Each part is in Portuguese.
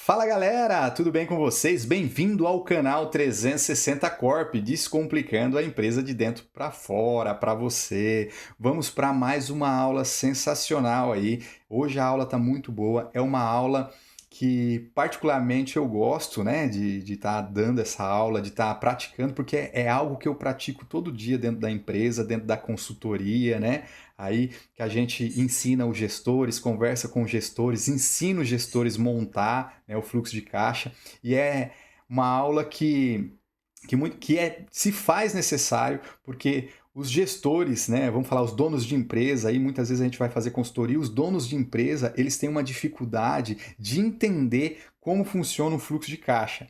Fala galera, tudo bem com vocês? Bem-vindo ao canal 360 Corp, descomplicando a empresa de dentro para fora, para você. Vamos para mais uma aula sensacional aí. Hoje a aula tá muito boa, é uma aula que particularmente eu gosto, né, de estar dando essa aula, de estar praticando, porque é algo que eu pratico todo dia dentro da empresa, dentro da consultoria, né? Aí que a gente ensina os gestores, conversa com os gestores, ensina os gestores a montar, né, o fluxo de caixa. E é uma aula que se faz necessário, porque os gestores, né, vamos falar os donos de empresa, aí muitas vezes a gente vai fazer consultoria, os donos de empresa, eles têm uma dificuldade de entender como funciona o fluxo de caixa.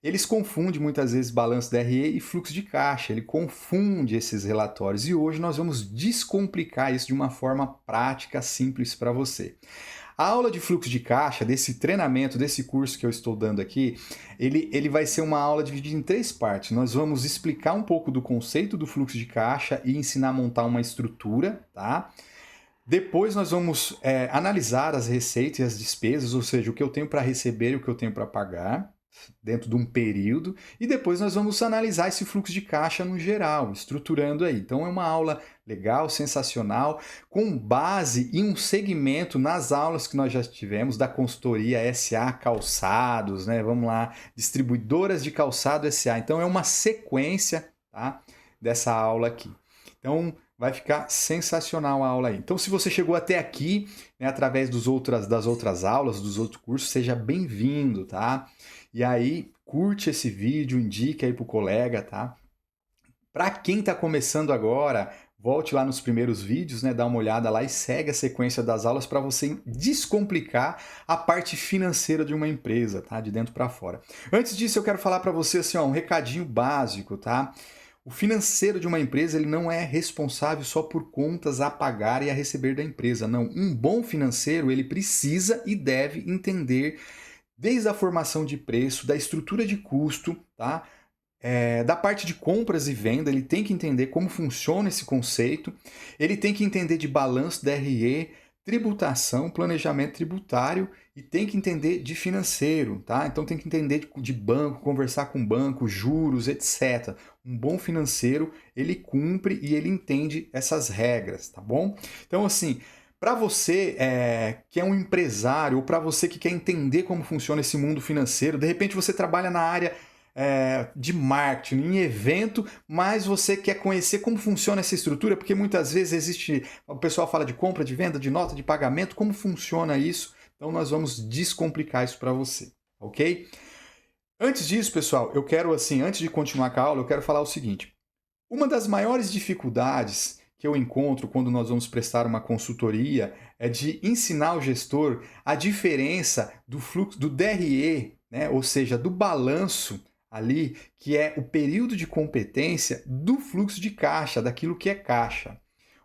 Eles confundem muitas vezes balanço DRE e fluxo de caixa, ele confunde esses relatórios e hoje nós vamos descomplicar isso de uma forma prática, simples para você. A aula de fluxo de caixa, desse treinamento, desse curso que eu estou dando aqui, ele vai ser uma aula dividida em três partes. Nós vamos explicar um pouco do conceito do fluxo de caixa e ensinar a montar uma estrutura, tá? Depois nós vamos analisar as receitas e as despesas, ou seja, o que eu tenho para receber e o que eu tenho para pagar dentro de um período, e depois nós vamos analisar esse fluxo de caixa no geral, estruturando aí. Então é uma aula legal, sensacional, com base em um segmento nas aulas que nós já tivemos da consultoria SA Calçados, né? Vamos lá, distribuidoras de calçado SA. Então é uma sequência, tá, dessa aula aqui. Então vai ficar sensacional a aula aí. Então, se você chegou até aqui, né, através das outras aulas, dos outros cursos, seja bem-vindo, tá? E aí, curte esse vídeo, indique aí pro colega, tá? Para quem está começando agora, volte lá nos primeiros vídeos, né, dá uma olhada lá e segue a sequência das aulas para você descomplicar a parte financeira de uma empresa, tá? De dentro para fora. Antes disso, eu quero falar para você assim, ó, um recadinho básico, tá? O financeiro de uma empresa ele não é responsável só por contas a pagar e a receber da empresa, não. Um bom financeiro ele precisa e deve entender desde a formação de preço, da estrutura de custo, tá? Da parte de compras e venda, ele tem que entender como funciona esse conceito, ele tem que entender de balanço DRE, tributação, planejamento tributário e tem que entender de financeiro, tá? Então tem que entender de banco, conversar com banco, juros, etc. Um bom financeiro, ele cumpre e ele entende essas regras, tá bom? Então assim, para você que é um empresário ou para você que quer entender como funciona esse mundo financeiro, de repente você trabalha na área de marketing, em evento, mas você quer conhecer como funciona essa estrutura, porque muitas vezes existe, o pessoal fala de compra, de venda, de nota, de pagamento, como funciona isso? Então nós vamos descomplicar isso para você, ok? Antes disso, pessoal, eu quero assim, antes de continuar com a aula, eu quero falar o seguinte. Uma das maiores dificuldades que eu encontro quando nós vamos prestar uma consultoria é de ensinar o gestor a diferença do fluxo do DRE, né? Ou seja, do balanço ali, que é o período de competência do fluxo de caixa, daquilo que é caixa.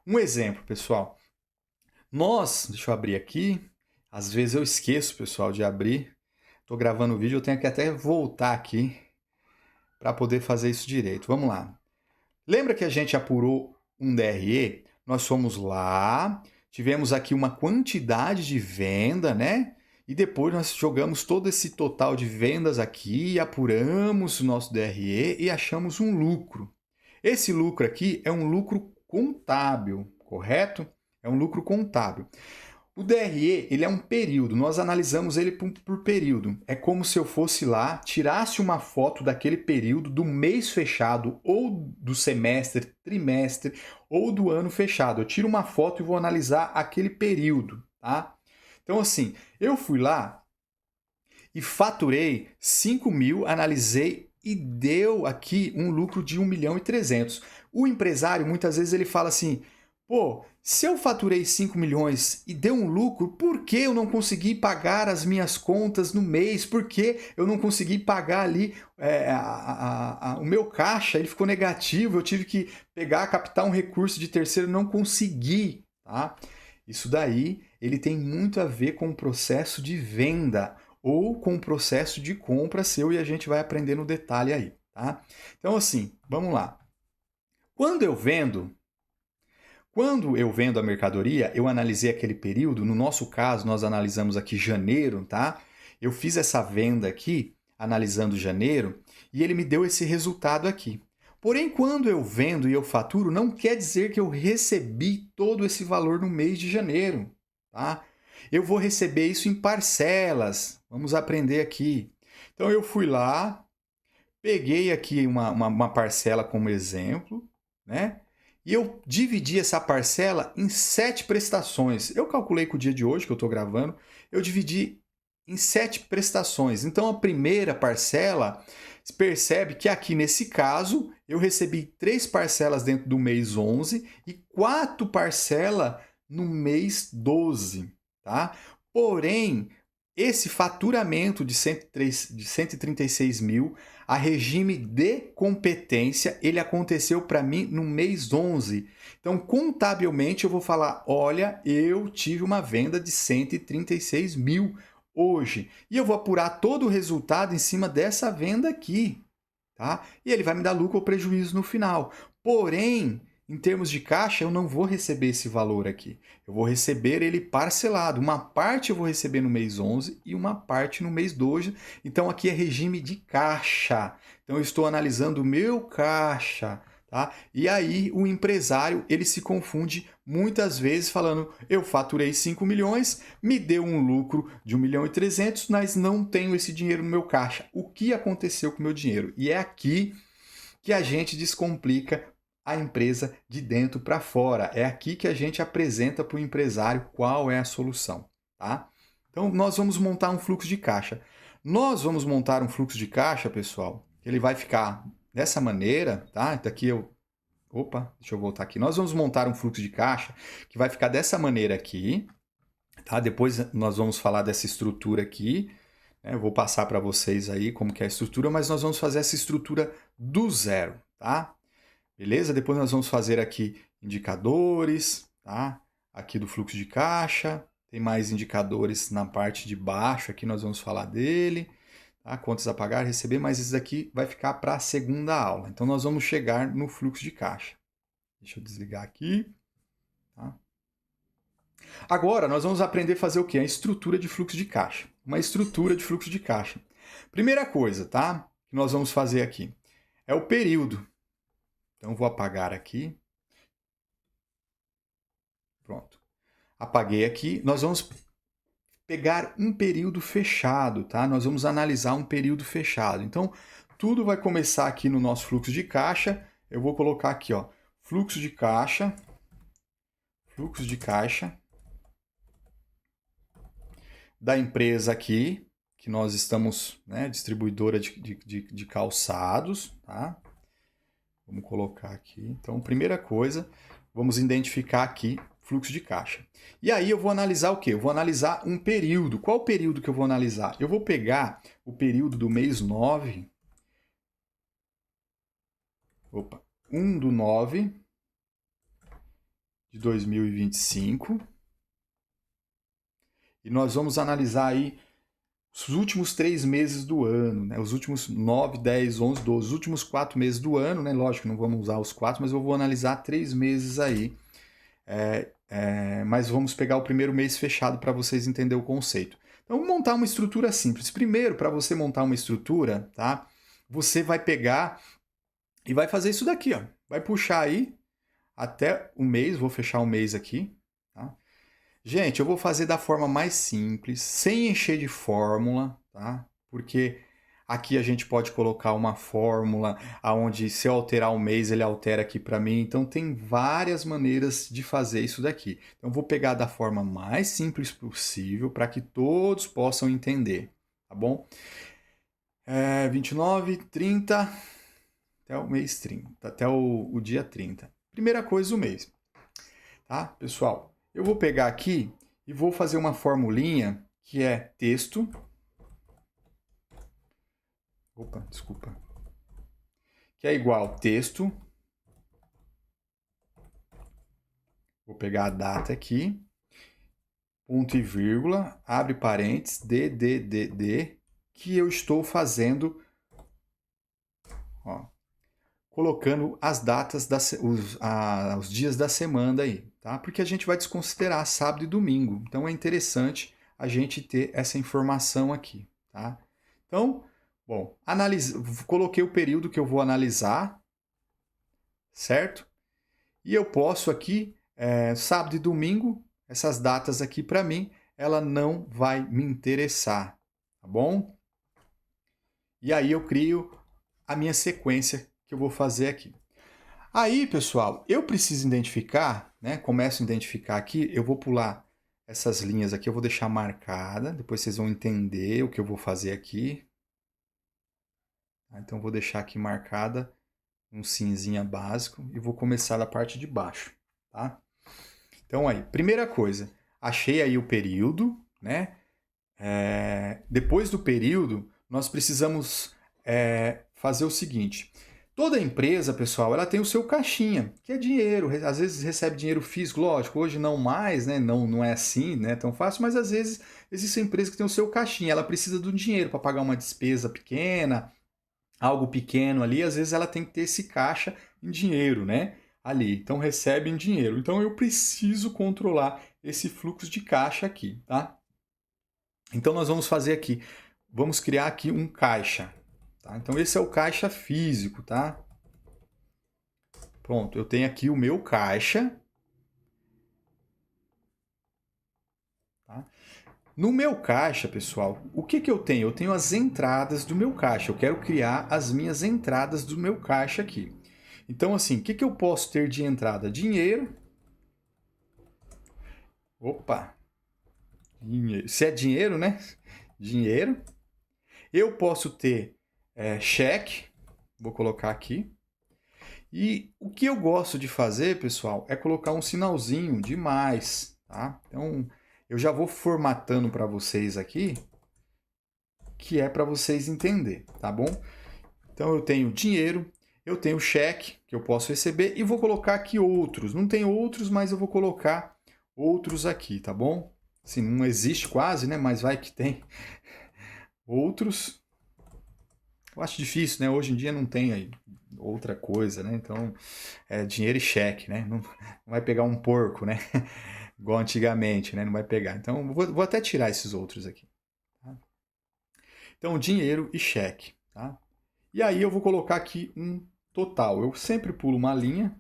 Um exemplo, pessoal. Deixa eu abrir aqui. Às vezes eu esqueço, pessoal, de abrir. Estou gravando o vídeo, eu tenho que até voltar aqui para poder fazer isso direito. Vamos lá. Lembra que a gente apurou um DRE? Nós fomos lá, tivemos aqui uma quantidade de venda, né? E depois nós jogamos todo esse total de vendas aqui, apuramos o nosso DRE e achamos um lucro. Esse lucro aqui é um lucro contábil, correto? É um lucro contábil. O DRE, ele é um período, nós analisamos ele por período. É como se eu fosse lá, tirasse uma foto daquele período, do mês fechado, ou do semestre, trimestre, ou do ano fechado. Eu tiro uma foto e vou analisar aquele período, tá? Então, assim, eu fui lá e faturei 5 mil, analisei e deu aqui um lucro de 1.300.000. O empresário, muitas vezes, ele fala assim, pô, se eu faturei 5 milhões e deu um lucro, por que eu não consegui pagar as minhas contas no mês? Por que eu não consegui pagar ali o meu caixa? Ele ficou negativo, eu tive que captar um recurso de terceiro, não consegui, tá? Isso daí, ele tem muito a ver com o processo de venda ou com o processo de compra seu e a gente vai aprender no detalhe aí, tá? Então assim, vamos lá. Quando eu vendo a mercadoria, eu analisei aquele período, no nosso caso, nós analisamos aqui janeiro, tá? Eu fiz essa venda aqui, analisando janeiro, e ele me deu esse resultado aqui. Porém, quando eu vendo e eu faturo, não quer dizer que eu recebi todo esse valor no mês de janeiro, tá? Eu vou receber isso em parcelas. Vamos aprender aqui. Então, eu fui lá, peguei aqui uma parcela como exemplo, né? E eu dividi essa parcela em 7 prestações. Eu calculei com o dia de hoje, que eu estou gravando, eu dividi em 7 prestações. Então, a primeira parcela, você percebe que aqui nesse caso, eu recebi 3 parcelas dentro do mês 11 e 4 parcelas no mês 12, tá? Porém, esse faturamento de 136 mil, a regime de competência, ele aconteceu para mim no mês 11. Então, contabilmente, eu vou falar, olha, eu tive uma venda de 136 mil hoje. E eu vou apurar todo o resultado em cima dessa venda aqui, tá? E ele vai me dar lucro ou prejuízo no final. Porém, em termos de caixa, eu não vou receber esse valor aqui. Eu vou receber ele parcelado. Uma parte eu vou receber no mês 11 e uma parte no mês 12. Então, aqui é regime de caixa. Então, eu estou analisando o meu caixa. Tá? E aí, o empresário ele se confunde muitas vezes falando, eu faturei 5 milhões, me deu um lucro de 1 milhão e 300, mas não tenho esse dinheiro no meu caixa. O que aconteceu com o meu dinheiro? E é aqui que a gente descomplica a empresa de dentro para fora. É aqui que a gente apresenta para o empresário qual é a solução, tá? Então, nós vamos montar um fluxo de caixa. Nós vamos montar um fluxo de caixa, pessoal, que ele vai ficar dessa maneira, tá? Daqui eu... Opa, deixa eu voltar aqui. Nós vamos montar um fluxo de caixa que vai ficar dessa maneira aqui, tá? Depois nós vamos falar dessa estrutura aqui, né? Eu vou passar para vocês aí como que é a estrutura, mas nós vamos fazer essa estrutura do zero, tá? Beleza? Depois nós vamos fazer aqui indicadores, tá? Aqui do fluxo de caixa. Tem mais indicadores na parte de baixo, aqui nós vamos falar dele. Tá? Contas a pagar, receber, mas isso aqui vai ficar para a segunda aula. Então nós vamos chegar no fluxo de caixa. Deixa eu desligar aqui. Tá? Agora nós vamos aprender a fazer o quê? A estrutura de fluxo de caixa. Uma estrutura de fluxo de caixa. Primeira coisa, tá? Que nós vamos fazer aqui é o período. Então, vou apagar aqui. Pronto. Apaguei aqui. Nós vamos pegar um período fechado, tá? Nós vamos analisar um período fechado. Então, tudo vai começar aqui no nosso fluxo de caixa. Eu vou colocar aqui, ó, fluxo de caixa da empresa aqui, que nós estamos, né, distribuidora de calçados, tá? Vamos colocar aqui. Então, primeira coisa, vamos identificar aqui fluxo de caixa. E aí eu vou analisar o quê? Eu vou analisar um período. Qual período que eu vou analisar? Eu vou pegar o período do mês 9. Opa, 1/9 de 2025. E nós vamos analisar aí os últimos 3 meses do ano, né? Os últimos 9, 10, 11, 12, os últimos 4 meses do ano, né? Lógico, não vamos usar os 4, mas eu vou analisar 3 meses aí. Mas vamos pegar o primeiro mês fechado para vocês entenderem o conceito. Então, vamos montar uma estrutura simples. Primeiro, para você montar uma estrutura, tá? Você vai pegar e vai fazer isso daqui, ó. Vai puxar aí até o mês, vou fechar o mês aqui, tá? Gente, eu vou fazer da forma mais simples, sem encher de fórmula, tá? Porque aqui a gente pode colocar uma fórmula onde se eu alterar o mês, ele altera aqui para mim. Então tem várias maneiras de fazer isso daqui. Então eu vou pegar da forma mais simples possível para que todos possam entender, tá bom? 29, 30, até o mês 30, até o dia 30. Primeira coisa do mês, tá? Pessoal, eu vou pegar aqui e vou fazer uma formulinha que é texto. Opa, desculpa. Que é igual texto. Vou pegar a data aqui. Ponto e vírgula. Abre parênteses. D. Que eu estou fazendo. Ó, colocando as datas, os dias da semana aí. Tá? Porque a gente vai desconsiderar sábado e domingo. Então é interessante a gente ter essa informação aqui, tá? Então, bom, coloquei o período que eu vou analisar, certo? E eu posso aqui, sábado e domingo, essas datas aqui para mim, ela não vai me interessar, tá bom? E aí eu crio a minha sequência que eu vou fazer aqui. Aí, pessoal, eu preciso identificar, né? Começo a identificar aqui, eu vou pular essas linhas aqui, eu vou deixar marcada, depois vocês vão entender o que eu vou fazer aqui. Então, eu vou deixar aqui marcada um cinzinha básico e vou começar da parte de baixo, tá? Então, aí, primeira coisa, achei aí o período, né? Depois do período, nós precisamos fazer o seguinte. Toda empresa, pessoal, ela tem o seu caixinha, que é dinheiro. Às vezes recebe dinheiro físico, lógico, hoje não mais, né? Não é assim, né? Tão fácil, mas às vezes existe empresa que tem o seu caixinha, ela precisa do dinheiro para pagar uma despesa pequena, algo pequeno ali, às vezes ela tem que ter esse caixa em dinheiro, né? Ali, então recebe em dinheiro. Então eu preciso controlar esse fluxo de caixa aqui, tá? Então nós vamos fazer aqui, vamos criar aqui um caixa. Tá? Então esse é o caixa físico, tá? Pronto, eu tenho aqui o meu caixa. Tá? No meu caixa, pessoal, o que eu tenho? Eu tenho as entradas do meu caixa. Eu quero criar as minhas entradas do meu caixa aqui. Então, assim, o que eu posso ter de entrada? Dinheiro. Opa! Dinheiro. Se é dinheiro, né? Dinheiro. Eu posso ter cheque. Vou colocar aqui. E o que eu gosto de fazer, pessoal, é colocar um sinalzinho de mais, tá? Então, eu já vou formatando para vocês aqui, que é para vocês entenderem, tá bom? Então, eu tenho dinheiro, eu tenho cheque, que eu posso receber, e vou colocar aqui outros. Não tem outros, mas eu vou colocar outros aqui, tá bom? Assim, não existe quase, né? Mas vai que tem outros. Eu acho difícil, né? Hoje em dia não tem aí outra coisa, né? Então, é dinheiro e cheque, né? Não vai pegar um porco, né? Igual antigamente, né? Não vai pegar. Então, vou até tirar esses outros aqui. Tá? Então, dinheiro e cheque, tá? E aí eu vou colocar aqui um total. Eu sempre pulo uma linha.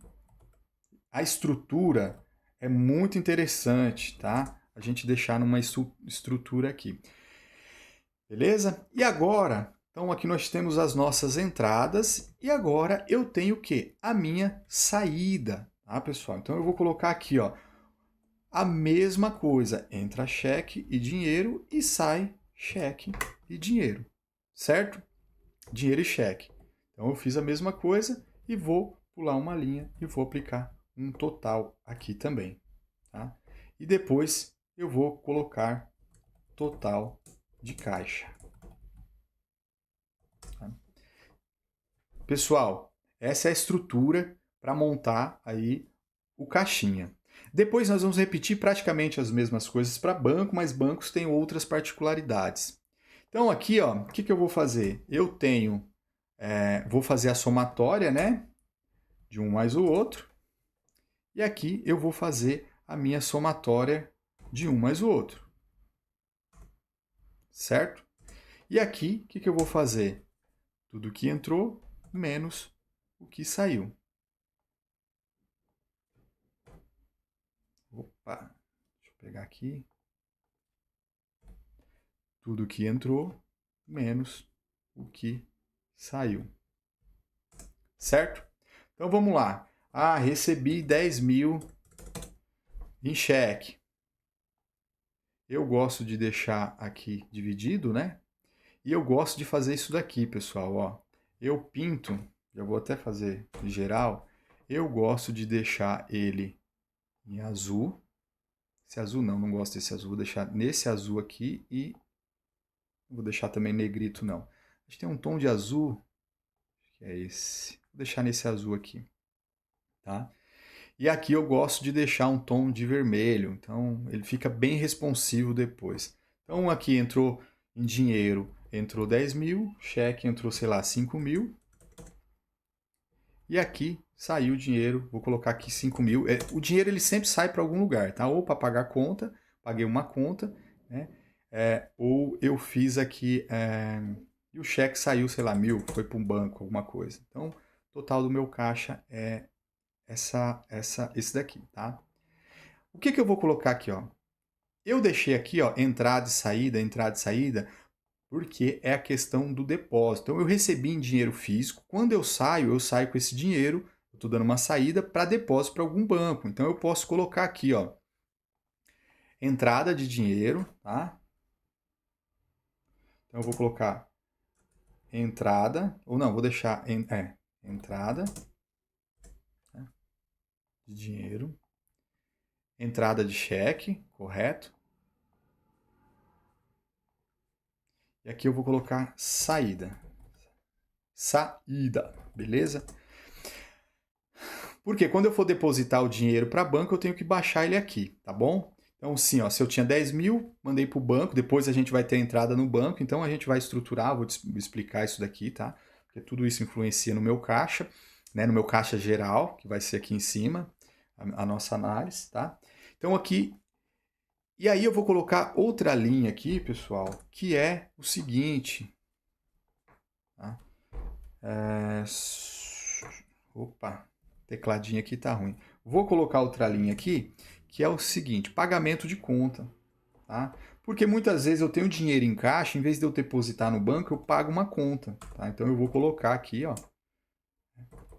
A estrutura é muito interessante, tá? A gente deixar numa estrutura aqui. Beleza? E agora, então aqui nós temos as nossas entradas e agora eu tenho o quê? A minha saída, tá, pessoal? Então eu vou colocar aqui, ó, a mesma coisa, entra cheque e dinheiro e sai cheque e dinheiro, certo? Dinheiro e cheque. Então eu fiz a mesma coisa e vou pular uma linha e vou aplicar um total aqui também, tá? E depois eu vou colocar total de caixa. Tá? Pessoal, essa é a estrutura para montar aí o caixinha. Depois nós vamos repetir praticamente as mesmas coisas para banco, mas bancos têm outras particularidades. Então aqui, ó, o que eu vou fazer? Eu tenho, vou fazer a somatória, né, de um mais o outro, e aqui eu vou fazer a minha somatória de um mais o outro, certo? E aqui, o que eu vou fazer? Tudo que entrou menos o que saiu. Opa, deixa eu pegar aqui. Tudo que entrou menos o que saiu. Certo? Então vamos lá. Ah, recebi 10.000 em cheque. Eu gosto de deixar aqui dividido, né? E eu gosto de fazer isso daqui, pessoal, ó. Eu pinto, já vou até fazer em geral. Eu gosto de deixar ele em azul. Esse azul não gosto desse azul. Vou deixar nesse azul aqui e não vou deixar também negrito, não. A gente tem um tom de azul, que é esse. Vou deixar nesse azul aqui, tá? E aqui eu gosto de deixar um tom de vermelho, então ele fica bem responsivo depois. Então aqui entrou em dinheiro, entrou 10.000, cheque entrou, sei lá, 5.000. E aqui saiu o dinheiro, vou colocar aqui 5.000. O dinheiro ele sempre sai para algum lugar, tá? Ou para pagar conta, paguei uma conta, né? ou eu fiz aqui e o cheque saiu, sei lá, 1.000, foi para um banco, alguma coisa. Então, o total do meu caixa é esse daqui, tá? O que que eu vou colocar aqui, ó? Eu deixei aqui, ó, entrada e saída, porque é a questão do depósito. Então, eu recebi em dinheiro físico. Quando eu saio com esse dinheiro, eu estou dando uma saída para depósito para algum banco. Então, eu posso colocar aqui, ó, entrada de dinheiro, tá? Então, eu vou colocar entrada, ou não, vou deixar entrada, né, de dinheiro, entrada de cheque, correto? E aqui eu vou colocar saída. Saída, beleza? Porque quando eu for depositar o dinheiro para banco, eu tenho que baixar ele aqui, tá bom? Então, sim, ó, se eu tinha 10.000, mandei para o banco, depois a gente vai ter a entrada no banco, então a gente vai estruturar, vou explicar isso daqui, tá? Porque tudo isso influencia no meu caixa, né? No meu caixa geral, que vai ser aqui em cima, a nossa análise, tá? Então aqui, e aí eu vou colocar outra linha aqui, pessoal, que é o seguinte, tá? Opa, tecladinho aqui tá ruim. Vou colocar outra linha aqui, que é o seguinte, pagamento de conta, tá? Porque muitas vezes eu tenho dinheiro em caixa, em vez de eu depositar no banco, eu pago uma conta, tá? Então eu vou colocar aqui, ó,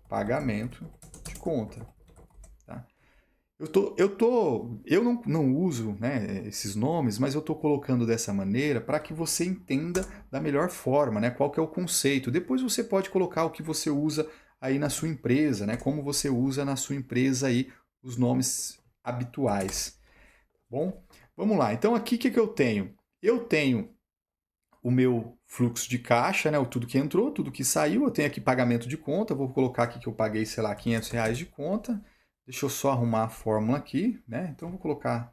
pagamento de conta, tá? Eu não uso, né, esses nomes, mas eu estou colocando dessa maneira para que você entenda da melhor forma, né, qual que é o conceito. Depois você pode colocar o que você usa aí na sua empresa, né, como você usa na sua empresa aí os nomes habituais. Bom, vamos lá. Então aqui o que eu tenho? Eu tenho o meu fluxo de caixa, né, o tudo que entrou, tudo que saiu. Eu tenho aqui pagamento de conta. Vou colocar aqui que eu paguei, sei lá, R$ 500 de conta. Deixa eu só arrumar a fórmula aqui, né? Então, eu vou colocar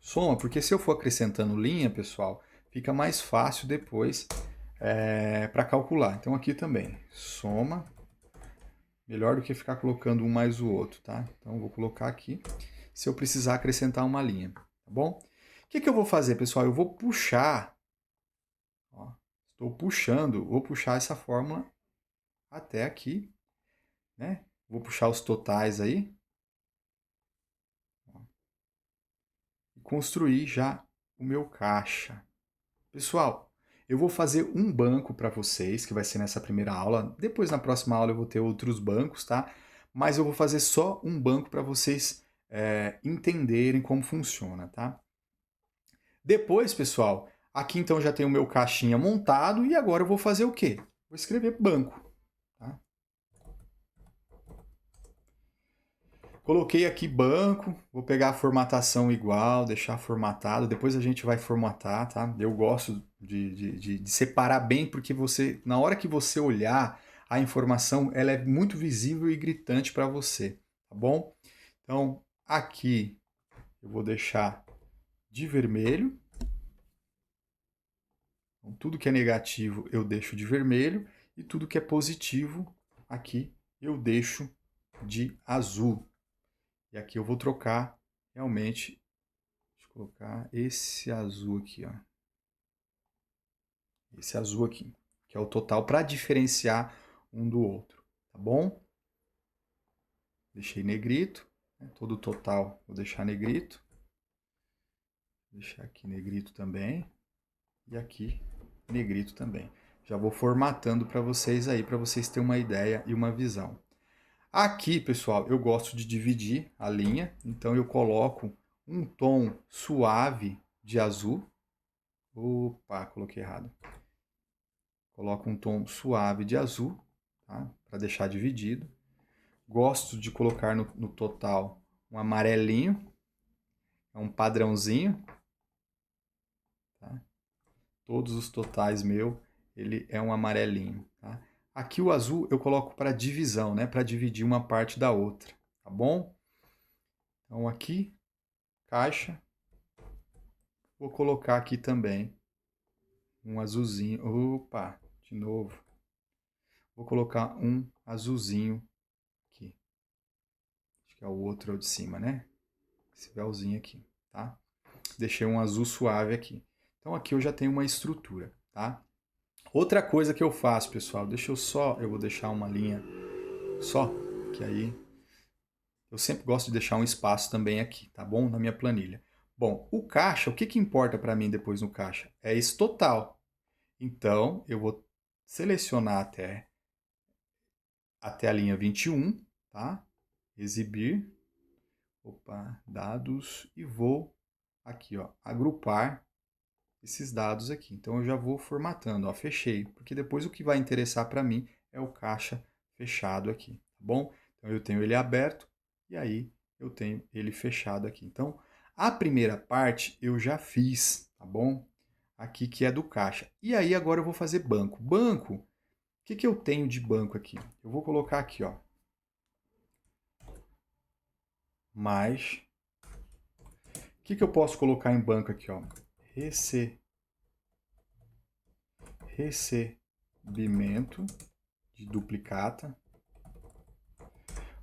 soma, porque se eu for acrescentando linha, pessoal, fica mais fácil depois para calcular. Então, aqui também, soma, melhor do que ficar colocando um mais o outro, tá? Então, eu vou colocar aqui, se eu precisar acrescentar uma linha, tá bom? O que que eu vou fazer, pessoal? Eu vou puxar, ó, estou puxando, vou puxar essa fórmula até aqui, né? Vou puxar os totais aí, e construir já o meu caixa. Pessoal, eu vou fazer um banco para vocês, que vai ser nessa primeira aula. Depois, na próxima aula, eu vou ter outros bancos, tá? Mas eu vou fazer só um banco para vocês entenderem como funciona, tá? Depois, pessoal, aqui então já tem o meu caixinha montado e agora eu vou fazer o quê? Vou escrever banco, tá? Coloquei aqui banco, vou pegar a formatação igual, deixar formatado, depois a gente vai formatar, tá? Eu gosto de separar bem, porque você, na hora que você olhar a informação, ela é muito visível e gritante para você, tá bom? Então, aqui eu vou deixar de vermelho, então, tudo que é negativo eu deixo de vermelho, e tudo que é positivo aqui eu deixo de azul. E aqui eu vou trocar realmente. Deixa eu colocar esse azul aqui, ó. Esse azul aqui, que é o total para diferenciar um do outro, tá bom? Deixei negrito, né? Todo o total vou deixar negrito. Vou deixar aqui negrito também. E aqui negrito também. Já vou formatando para vocês aí, para vocês terem uma ideia e uma visão. Aqui, pessoal, eu gosto de dividir a linha, então eu coloco um tom suave de azul. Opa, coloquei errado. Coloco um tom suave de azul, tá? Para deixar dividido. Gosto de colocar no total um amarelinho, é um padrãozinho, tá? Todos os totais meu, ele é um amarelinho, tá? Aqui o azul eu coloco para divisão, né? Para dividir uma parte da outra, tá bom? Então aqui, caixa, vou colocar aqui também um azulzinho. Opa, de novo. Vou colocar um azulzinho aqui. Acho que é o outro de cima, né? Esse véuzinho aqui, tá? Deixei um azul suave aqui. Então aqui eu já tenho uma estrutura, tá? Outra coisa que eu faço, pessoal, eu vou deixar uma linha só, que aí eu sempre gosto de deixar um espaço também aqui, tá bom? Na minha planilha. Bom, o caixa, o que que importa para mim depois no caixa? É esse total. Então, eu vou selecionar até a linha 21, tá? Exibir, opa, dados, e vou aqui, ó, agrupar esses dados aqui. Então, eu já vou formatando, ó, fechei, porque depois o que vai interessar para mim é o caixa fechado aqui, tá bom? Então, eu tenho ele aberto e aí eu tenho ele fechado aqui. Então, a primeira parte eu já fiz, tá bom? Aqui que é do caixa. E aí agora eu vou fazer banco. Banco, o que que eu tenho de banco aqui? Eu vou colocar aqui, ó, mais. O que que eu posso colocar em banco aqui, ó? Rece... Recebimento de duplicata.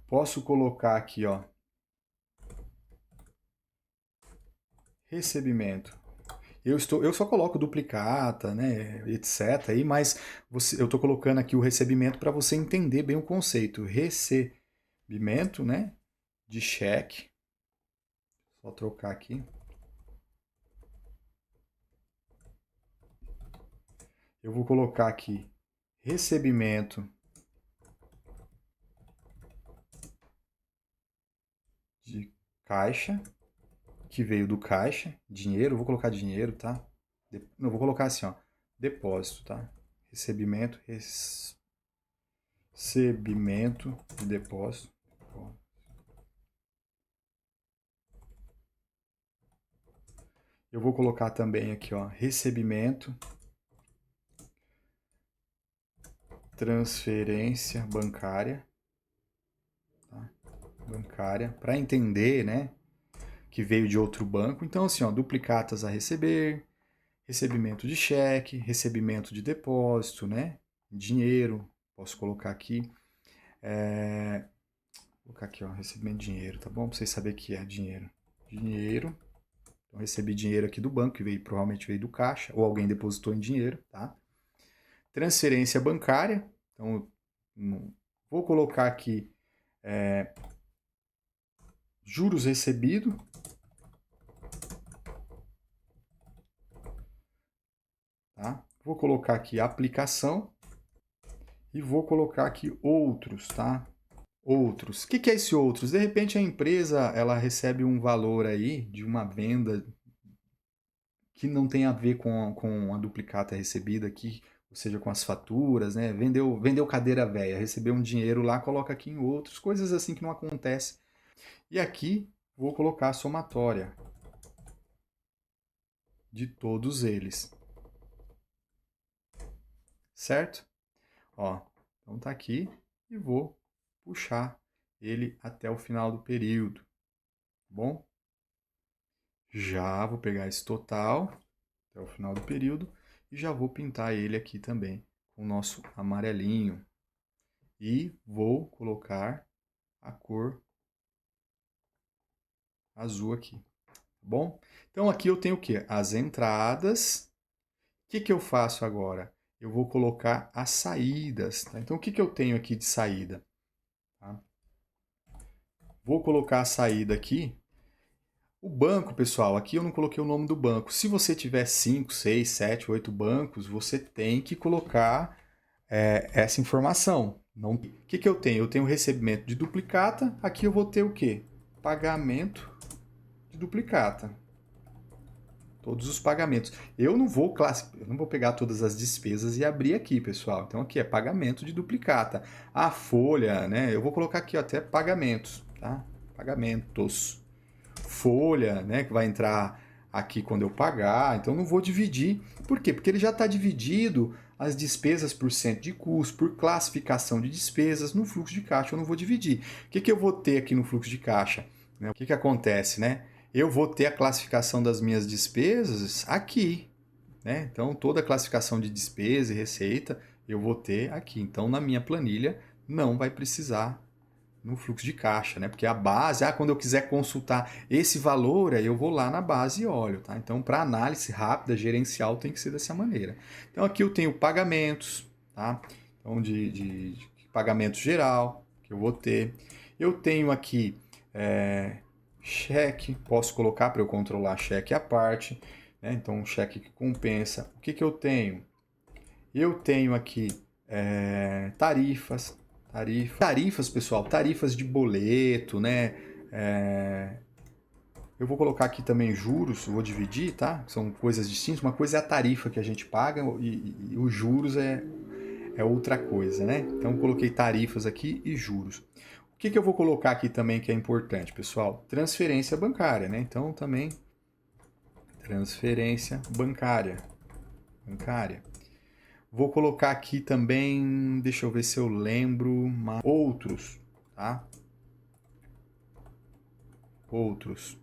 Posso colocar aqui, ó, recebimento. Eu só coloco duplicata, né, etc. Aí, mas eu estou colocando aqui o recebimento para você entender bem o conceito. Recebimento, né, de cheque. Só trocar aqui. Eu vou colocar aqui recebimento de caixa, que veio do caixa, dinheiro, vou colocar dinheiro, tá? Não, vou colocar assim, ó, depósito, tá? Recebimento, recebimento de depósito. Eu vou colocar também aqui, ó, recebimento, transferência bancária, tá? Bancária, para entender, né, que veio de outro banco. Então, assim, ó, duplicatas a receber, recebimento de cheque, recebimento de depósito, né, dinheiro, posso colocar aqui, vou colocar aqui, ó, recebimento de dinheiro, tá bom? Para vocês saberem que é dinheiro. Dinheiro. Então, recebi dinheiro aqui do banco, que veio, provavelmente veio do caixa, ou alguém depositou em dinheiro, tá? Transferência bancária. Então, vou colocar aqui juros recebido. Tá? Vou colocar aqui aplicação. E vou colocar aqui outros, tá? Outros. O que que é esse outros? De repente a empresa ela recebe um valor aí de uma venda que não tem a ver com a duplicata recebida aqui, ou seja, com as faturas, né? Vendeu cadeira velha, recebeu um dinheiro lá, coloca aqui em outros, coisas assim que não acontece. E aqui vou colocar a somatória de todos eles, certo? Ó, então tá aqui e vou puxar ele até o final do período, tá bom? Já vou pegar esse total até o final do período e já vou pintar ele aqui também com o nosso amarelinho. E vou colocar a cor azul aqui, tá bom? Então aqui eu tenho o que? As entradas. O que que eu faço agora? Eu vou colocar as saídas, tá? Então o que que eu tenho aqui de saída? Tá? Vou colocar a saída aqui. O banco, pessoal, aqui eu não coloquei o nome do banco. Se você tiver 5, 6, 7, 8 bancos, você tem que colocar essa informação. Não... O que que eu tenho? Eu tenho recebimento de duplicata. Aqui eu vou ter o quê? Pagamento de duplicata. Todos os pagamentos. Eu não vou pegar todas as despesas e abrir aqui, pessoal. Então aqui é pagamento de duplicata. A folha, né? Eu vou colocar aqui ó, até pagamentos, tá? Pagamentos. Folha, né? Que vai entrar aqui quando eu pagar. Então não vou dividir. Por quê? Porque ele já está dividido as despesas por cento de custo, por classificação de despesas no fluxo de caixa. Eu não vou dividir. O que que eu vou ter aqui no fluxo de caixa? O que que acontece, né? Eu vou ter a classificação das minhas despesas aqui, né? Então, toda a classificação de despesa e receita eu vou ter aqui. Então, na minha planilha, não vai precisar no fluxo de caixa, né? Porque a base, quando eu quiser consultar esse valor, aí eu vou lá na base e olho, tá? Então, para análise rápida, gerencial, tem que ser dessa maneira. Então, aqui eu tenho pagamentos, tá? Então, de pagamento geral, que eu vou ter. Eu tenho aqui cheque, posso colocar para eu controlar cheque à parte, né? Então, um cheque que compensa. O que que eu tenho? Eu tenho aqui tarifas, tarifas, pessoal, tarifas de boleto, né? Eu vou colocar aqui também juros, vou dividir, tá? São coisas distintas. Uma coisa é a tarifa que a gente paga e os juros é outra coisa, né? Então, eu coloquei tarifas aqui e juros. O que que eu vou colocar aqui também que é importante, pessoal? Transferência bancária, né? Então, também transferência bancária. Vou colocar aqui também, deixa eu ver se eu lembro, outros, tá? Outros.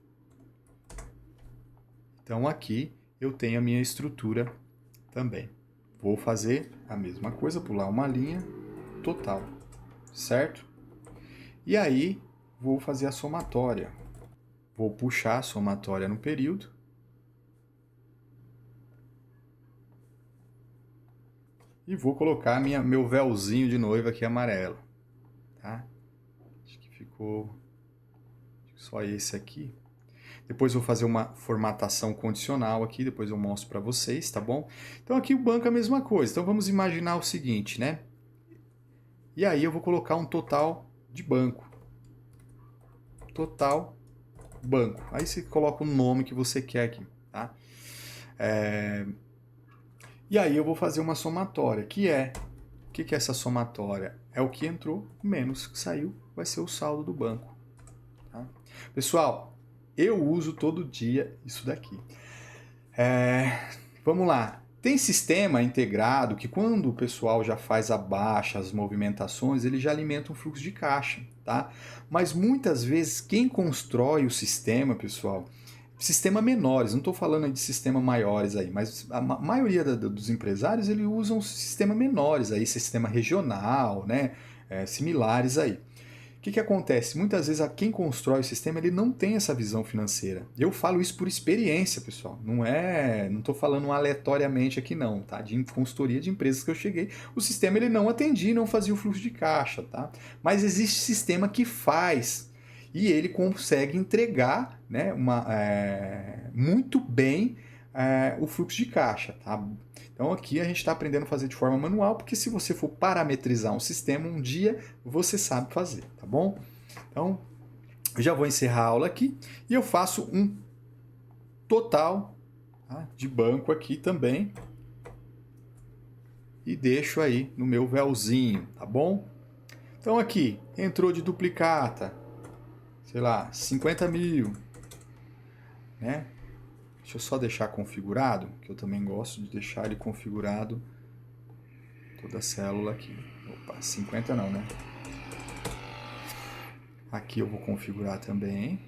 Então aqui eu tenho a minha estrutura também. Vou fazer a mesma coisa, pular uma linha, total, certo? E aí vou fazer a somatória. Vou puxar a somatória no período. E vou colocar meu véuzinho de noiva aqui amarelo, tá? Acho que ficou só esse aqui. Depois vou fazer uma formatação condicional aqui, depois eu mostro para vocês, tá bom? Então aqui o banco é a mesma coisa. Então vamos imaginar o seguinte, né? E aí eu vou colocar um total de banco. Total banco. Aí você coloca o nome que você quer aqui, tá? E aí eu vou fazer uma somatória, que é... O que é essa somatória? É o que entrou menos o que saiu, vai ser o saldo do banco. Tá? Pessoal, eu uso todo dia isso daqui. Vamos lá. Tem sistema integrado que quando o pessoal já faz a baixa, as movimentações, ele já alimenta um fluxo de caixa, tá? Mas muitas vezes quem constrói o sistema, pessoal, sistema menores, não estou falando de sistema maiores aí, mas a maioria dos empresários ele usam sistema menores aí, sistema regional, né? Similares aí. O que acontece? Muitas vezes quem constrói o sistema ele não tem essa visão financeira. Eu falo isso por experiência, pessoal. Não estou falando aleatoriamente aqui não, tá? De consultoria de empresas que eu cheguei, o sistema ele não atendia, não fazia o fluxo de caixa, tá? Mas existe sistema que faz e ele consegue entregar, né, muito bem o fluxo de caixa, tá? Então aqui a gente está aprendendo a fazer de forma manual, porque se você for parametrizar um sistema, um dia você sabe fazer, tá bom? Então, eu já vou encerrar a aula aqui e eu faço um total, tá, de banco aqui também e deixo aí no meu véuzinho, tá bom? Então aqui, entrou de duplicata, sei lá, 50 mil, né? Deixa eu só deixar configurado, que eu também gosto de deixar ele configurado toda a célula aqui. Opa, 50 não, né? Aqui eu vou configurar também.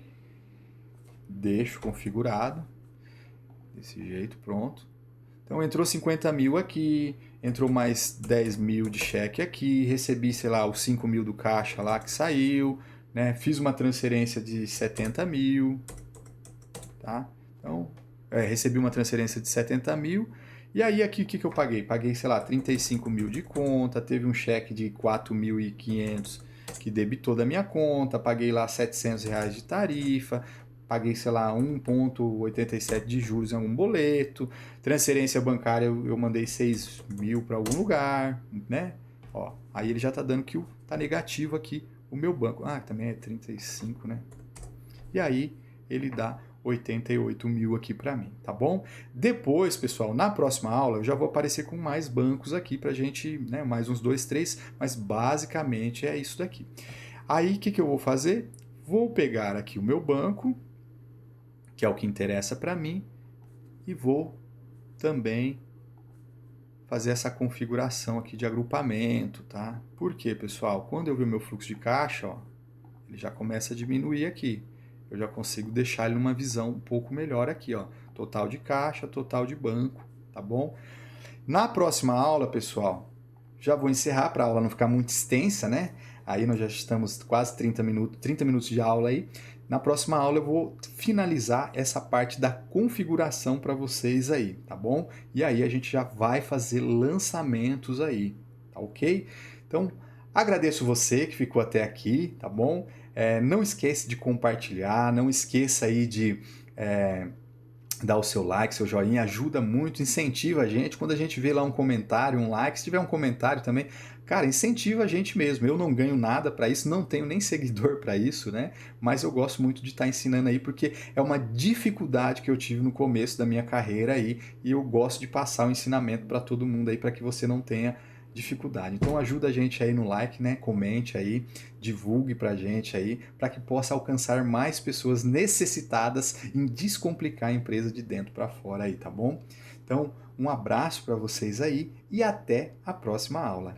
Deixo configurado. Desse jeito, pronto. Então entrou 50 mil aqui, entrou mais 10 mil de cheque aqui, recebi, sei lá, os 5 mil do caixa lá que saiu, né? Fiz uma transferência de 70 mil, tá? Então, recebi uma transferência de 70 mil. E aí aqui o que eu paguei? Paguei, sei lá, 35 mil de conta, teve um cheque de 4.500 que debitou da minha conta, paguei lá R$ 700 de tarifa, paguei, sei lá, 1,87 de juros em algum boleto, transferência bancária eu mandei 6 mil para algum lugar, né? Ó, aí ele já tá dando que tá negativo aqui o meu banco. Ah, também é 35, né? E aí ele dá 88 mil aqui para mim, tá bom? Depois, pessoal, na próxima aula eu já vou aparecer com mais bancos aqui pra gente, né, mais uns 2, 3, mas basicamente é isso daqui. Aí o que eu vou fazer? Vou pegar aqui o meu banco, que é o que interessa para mim, e vou também fazer essa configuração aqui de agrupamento, tá? Por quê, pessoal? Quando eu ver o meu fluxo de caixa, ó, ele já começa a diminuir aqui. Eu já consigo deixar ele numa visão um pouco melhor aqui, ó. Total de caixa, total de banco, tá bom? Na próxima aula, pessoal, já vou encerrar para a aula não ficar muito extensa, né? Aí nós já estamos quase 30 minutos de aula aí. Na próxima aula eu vou finalizar essa parte da configuração para vocês aí, tá bom? E aí a gente já vai fazer lançamentos aí, tá ok? Então, agradeço você que ficou até aqui, tá bom? Não esqueça de compartilhar, não esqueça aí de dar o seu like, seu joinha, ajuda muito, incentiva a gente. Quando a gente vê lá um comentário, um like, se tiver um comentário também, cara, incentiva a gente mesmo. Eu não ganho nada para isso, não tenho nem seguidor para isso, né? Mas eu gosto muito de estar ensinando aí porque é uma dificuldade que eu tive no começo da minha carreira aí e eu gosto de passar o ensinamento para todo mundo aí para que você não tenha dificuldade. Então ajuda a gente aí no like, né? Comente aí, divulgue pra gente aí, para que possa alcançar mais pessoas necessitadas em descomplicar a empresa de dentro para fora aí, tá bom? Então, um abraço para vocês aí e até a próxima aula.